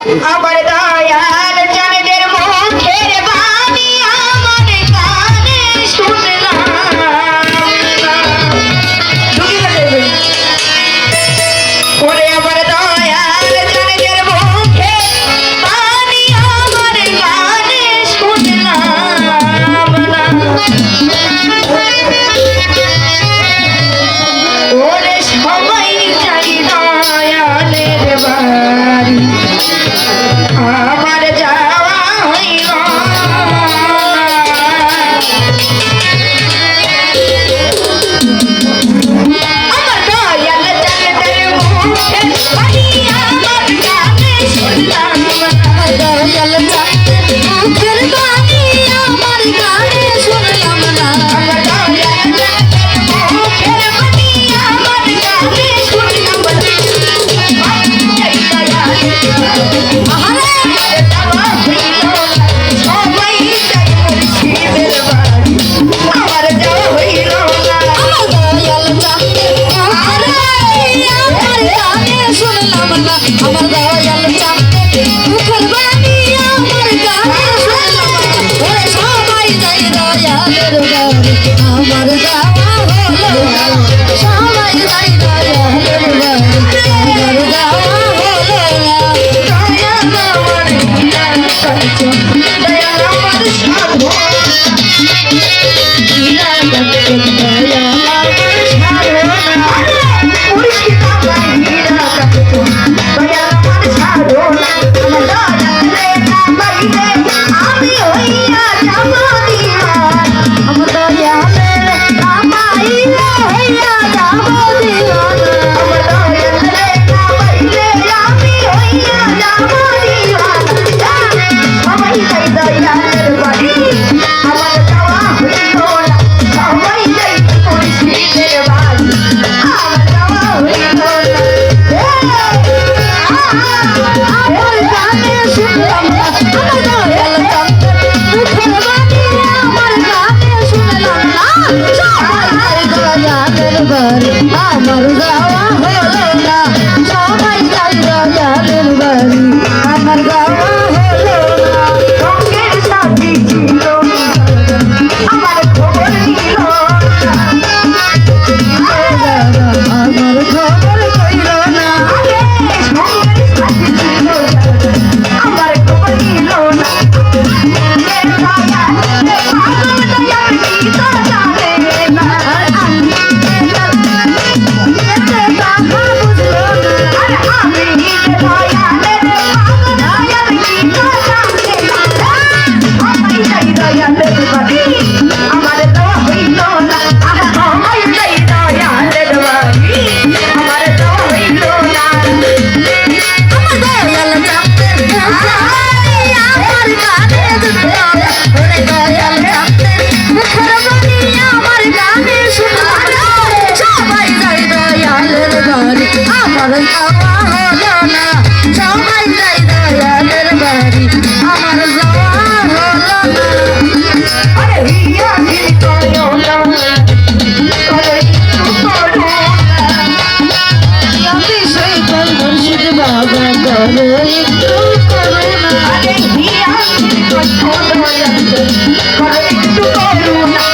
আমার দয়াল চাঁদের মুখের বাণী আমার কানে শুনলাম। ওরে আমার দয়াল চাঁদের মুখের বাণী আমার কানে শুনলাম। ওরে সবাই চাই দয়ালের বাড়ি, আমার যাওয়া হইল আমার দয়াল চাঁদের মুখের বাণী আমার কানে শুনলাম। দয়াল চাঁদের মুখের বাণী আমার কানে শুনলাম না। আমার দয়াল চাঁদের মুখের বাণী আমার কানে শুনলাম। আমার দয়াল চাঁদের মুখের বাণী আমার কানে শুনলাম না। ওরে সবাই যাই দয়ালের বাড়ি, আমার যাওয়া হলো না। সবাই যাই দয়ালের বাড়ি, আমার যাওয়া হলো না। আমার যাওয়া হলো না। সবাই যাই দয়ালের বাড়ি, আমার যাওয়া হলো না। রঙের সাথী ছিল আমার খবর নিল আমার খবর কইল না। আমার খবর নিল না। আমার যাওয়া হলো না। সবাই যাই দয়ালের বাড়ি, আমার যাওয়া হলো না। বিষয় মুর্শিদ বাবা করো একটু করুণা।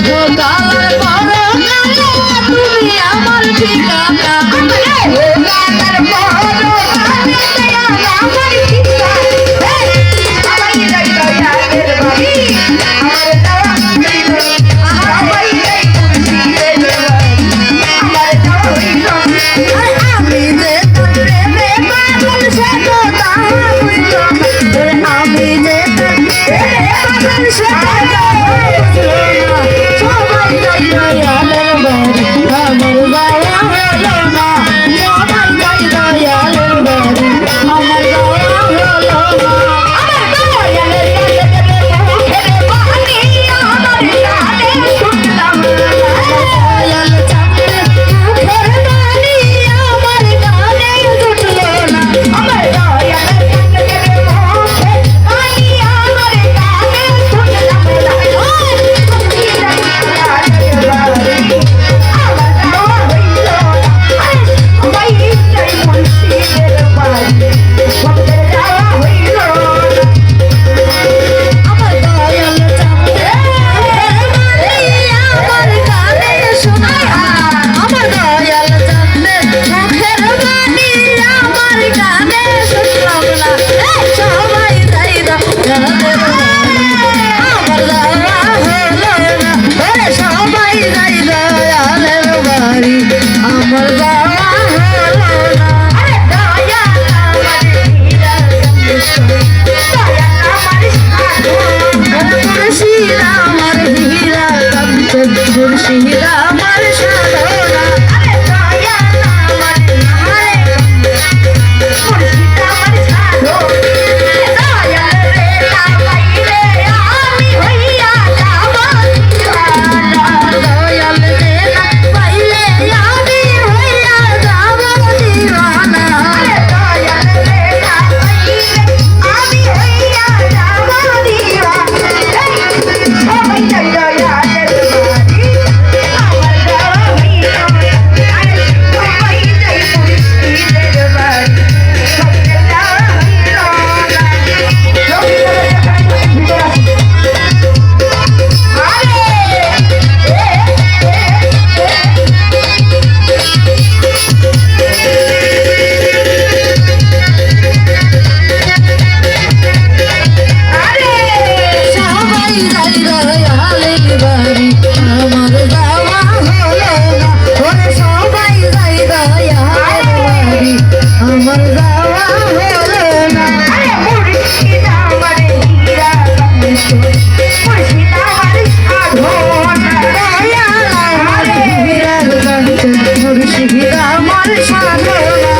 গোদালের বড় কালে তুমি আমার ঠিকানা। আমি যে তোর প্রেমে পাগল সে সীতা আমার সাধনা